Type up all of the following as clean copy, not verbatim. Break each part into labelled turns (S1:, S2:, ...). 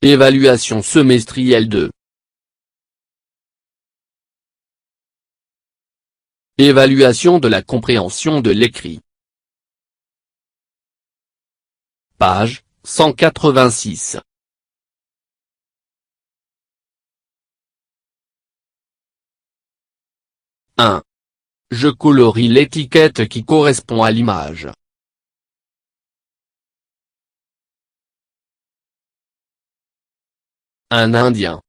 S1: Évaluation semestrielle de. Évaluation de la compréhension de l'écrit. Page 186. 1. Je colorie l'étiquette qui correspond à l'image. Un Indien.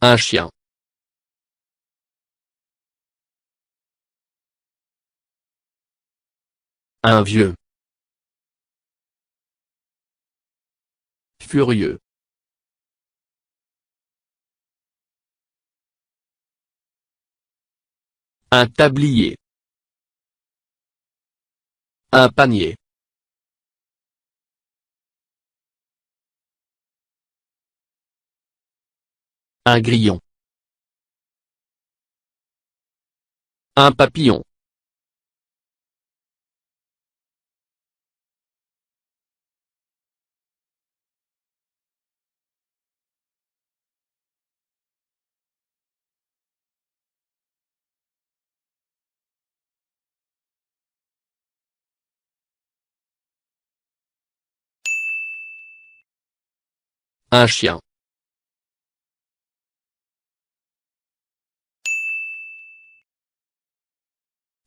S1: Un chien. Un vieux. Furieux. Un tablier. Un panier. Un grillon. Un papillon. Un chien.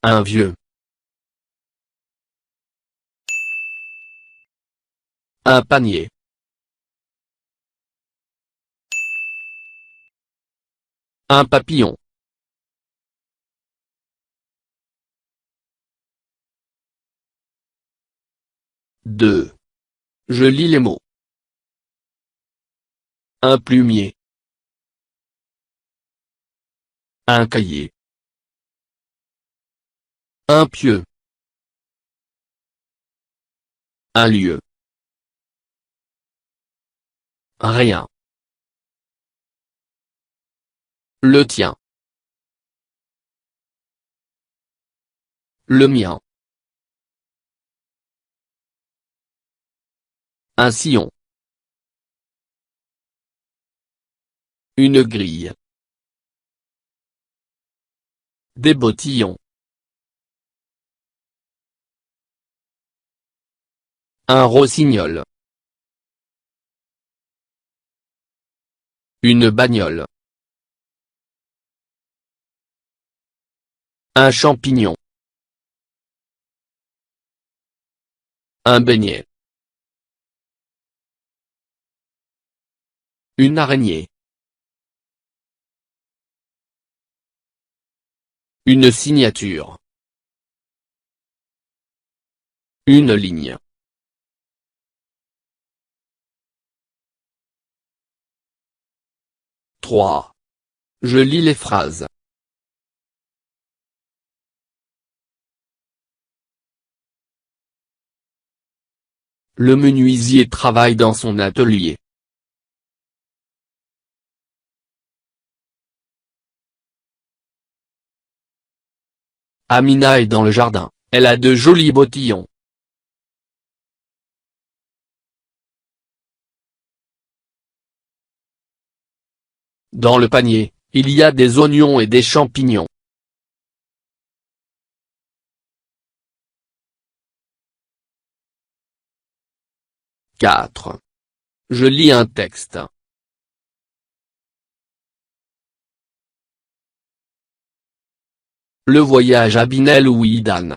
S1: Un vieux. Un panier. Un papillon. 2. Je lis les mots. Un plumier. Un cahier. Un pieu. Un lieu. Rien. Le tien. Le mien. Un sillon. Une grille. Des bottillons. Un rossignol. Une bagnole. Un champignon. Un beignet. Une araignée. Une signature. Une ligne. Trois. Je lis les phrases. Le menuisier travaille dans son atelier. Amina est dans le jardin, elle a de jolis bottillons. Dans le panier, il y a des oignons et des champignons. Quatre. Je lis un texte. Le voyage à Bin El Ouidan.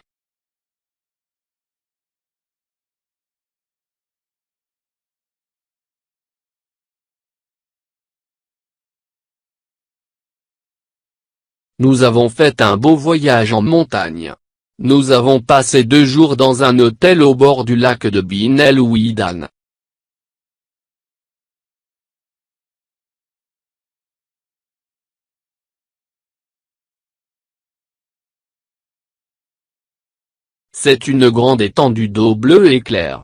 S1: Nous avons fait un beau voyage en montagne. Nous avons passé 2 jours dans un hôtel au bord du lac de Bin El Ouidan. C'est une grande étendue d'eau bleue et claire.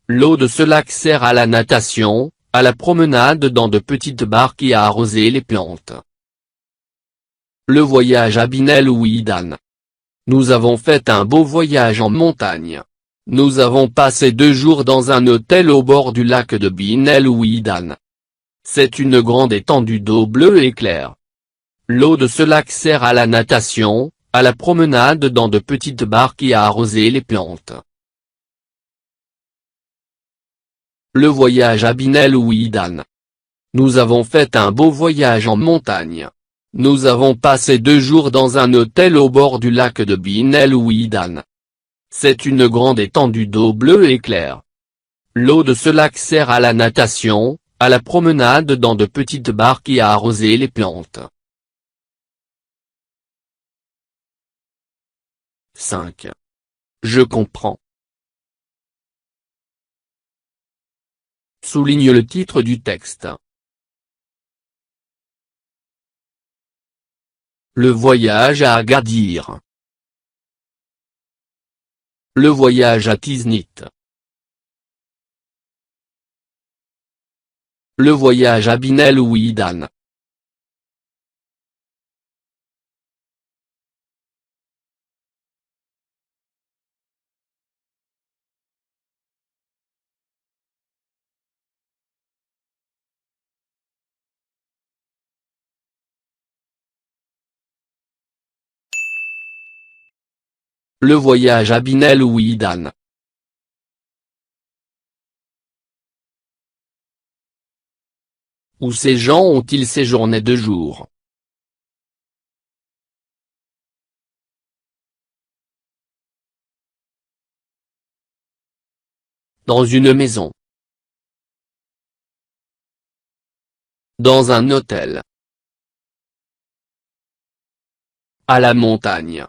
S1: L'eau de ce lac sert à la natation, à la promenade dans de petites barques et à arroser les plantes. Le voyage à Bin El Ouidan. Nous avons fait un beau voyage en montagne. Nous avons passé 2 jours dans un hôtel au bord du lac de Bin El Ouidan. C'est une grande étendue d'eau bleue et claire. L'eau de ce lac sert à la natation, à la promenade dans de petites barques et à arroser les plantes. Le voyage à Bin El Ouidan. Nous avons fait un beau voyage en montagne. Nous avons passé 2 jours dans un hôtel au bord du lac de Bin El Ouidan. C'est une grande étendue d'eau bleue et claire. L'eau de ce lac sert à la natation, à la promenade dans de petites barques et à arroser les plantes. 5. Je comprends. Souligne le titre du texte. Le voyage à Agadir. Le voyage à Tiznit. Le voyage à Bin El Ouidan. Le voyage à Bin El Ouidan. Où ces gens ont-ils séjourné 2 jours? Dans une maison. Dans un hôtel. À la montagne.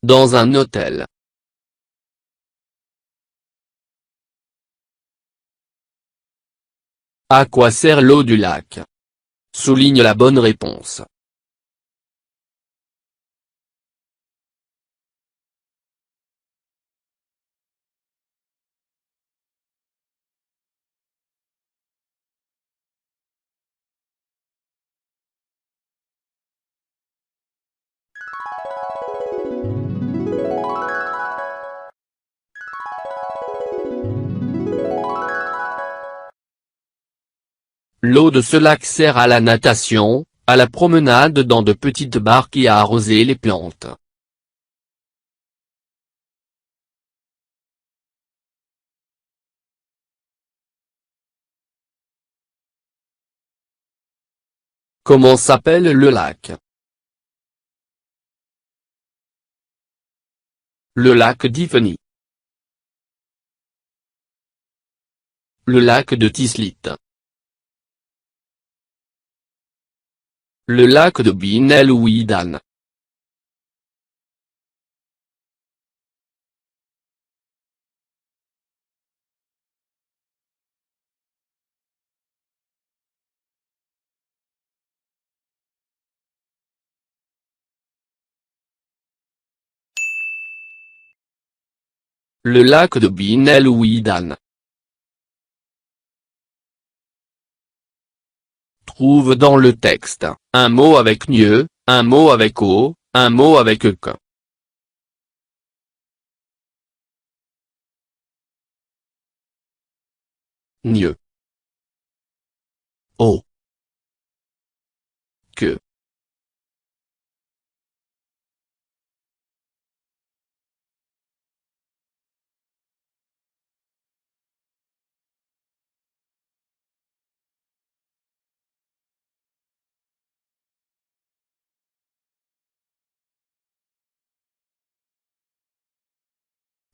S1: Dans un hôtel. À quoi sert l'eau du lac? Souligne la bonne réponse. L'eau de ce lac sert à la natation, à la promenade dans de petites barques et à arroser les plantes. Comment s'appelle le lac? Le lac d'Ifni. Le lac de Tislit. Le lac de Bin El Ouidan. Le lac de Bin El Ouidan. Trouve dans le texte, un mot avec nieu, un mot avec o, un mot avec que. Nieu. O. Que.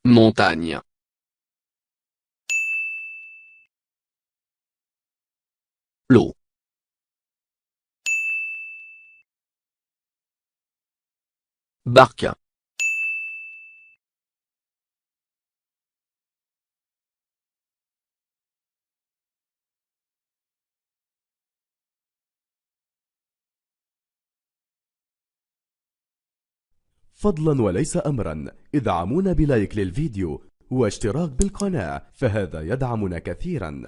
S1: Montagne. L'eau. Barque.
S2: فضلا وليس أمرا ادعمونا بلايك للفيديو واشتراك بالقناة، فهذا يدعمنا كثيرا.